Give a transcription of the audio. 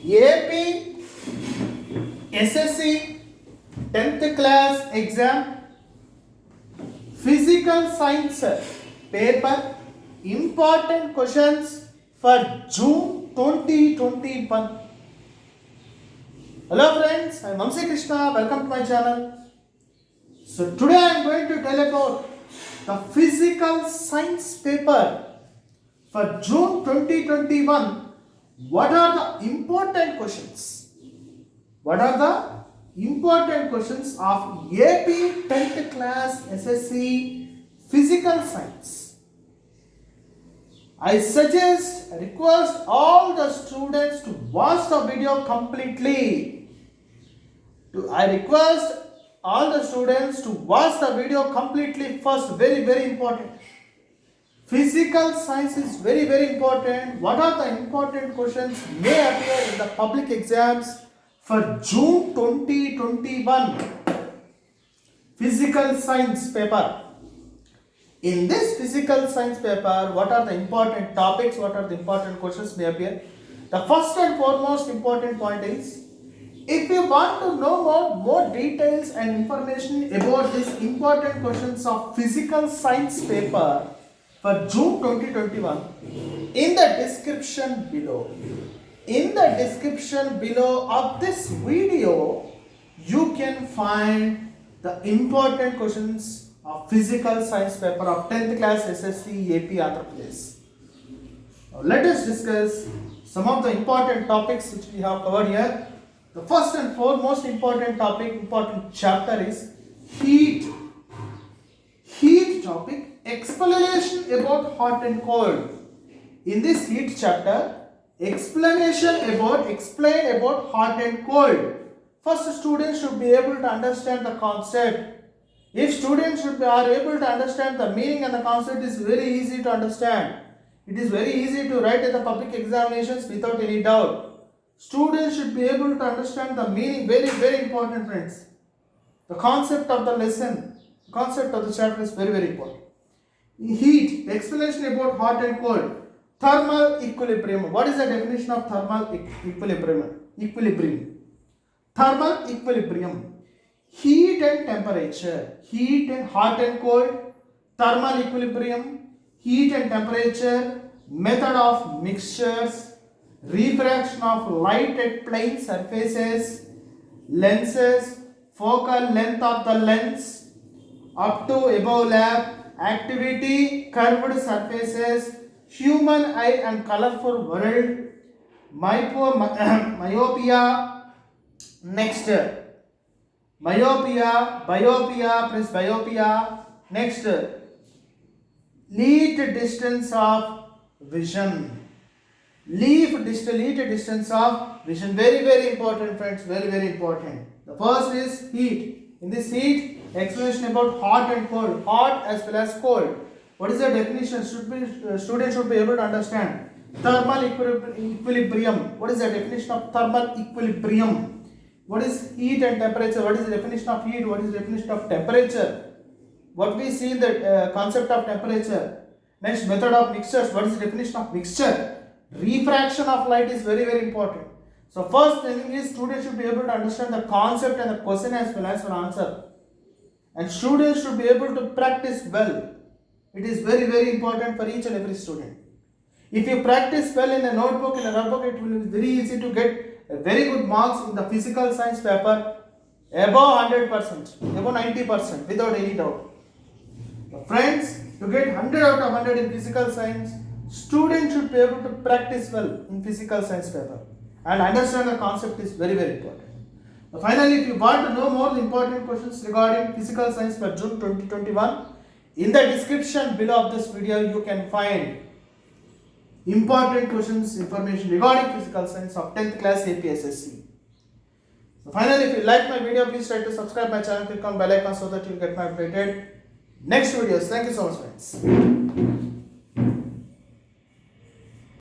AP SSC 10th class exam physical science paper important questions for June 2021. Hello friends, I am Vamsi Krishna. Welcome to my channel. So today I am going to tell about the physical science paper for June 2021. What are the important questions? What are the important questions of AP 10th class SSC physical science? I suggest, request all the students to watch the video completely. I request all the students to watch the video completely first. Very important. Physical science is very important. What are the important questions may appear in the public exams for June 2021? Physical science paper. In this physical science paper, what are the important topics, what are the important questions may appear? The first and foremost important point is, if you want to know more details and information about these important questions of physical science paper for June 2021, in the description below of this video, you can find the important questions of physical science paper of 10th class SSC AP Andhra Pradesh. Now let us discuss some of the important topics which we have covered here. The first and foremost important topic, important chapter is heat. Heat topic, explanation about hot and cold. In this heat chapter, explain about hot and cold. First, students should be able to understand the concept. If students are able to understand the meaning and the concept, is very easy to understand. It is very easy to write in the public examinations without any doubt. Students should be able to understand the meaning. Very important, friends. The concept of the lesson, concept of the chapter is very important. Heat, explanation about hot and cold. Thermal equilibrium. What is the definition of thermal equilibrium? Thermal equilibrium. Heat and temperature. Heat and hot and cold. Thermal equilibrium. Heat and temperature. Method of mixtures. Refraction of light at plane surfaces. Lenses. Focal length of the lens. Up to above lab. Activity, curved surfaces, human eye and colorful world, myopia, next, myopia plus myopia, next, lead distance of vision, lead distance of vision, very important, friends, very important. The first is heat. In this heat, explanation about hot and cold, hot as well as cold. What is the definition? Students should be able to understand. Thermal equilibrium. What is the definition of thermal equilibrium? What is heat and temperature? What is the definition of heat? What is the definition of temperature? What we see in the concept of temperature. Next, method of mixtures. What is the definition of mixture? Refraction of light is very important. So first thing is, students should be able to understand the concept and the question as well as answer. And students should be able to practice well. It is very important for each and every student. If you practice well in a notebook, in a notebook, it will be very easy to get very good marks in the physical science paper, above 100%, above 90%, without any doubt. So friends, to get 100 out of 100 in physical science, students should be able to practice well in physical science paper and understand the concept is very important. Finally, if you want to know more important questions regarding physical science for June 2021, in the description below of this video, you can find important questions, information regarding physical science of 10th class AP SSC. Finally, if you like my video, please try to subscribe my channel, click on bell icon so that you get my updated next videos. Thank you so much, friends.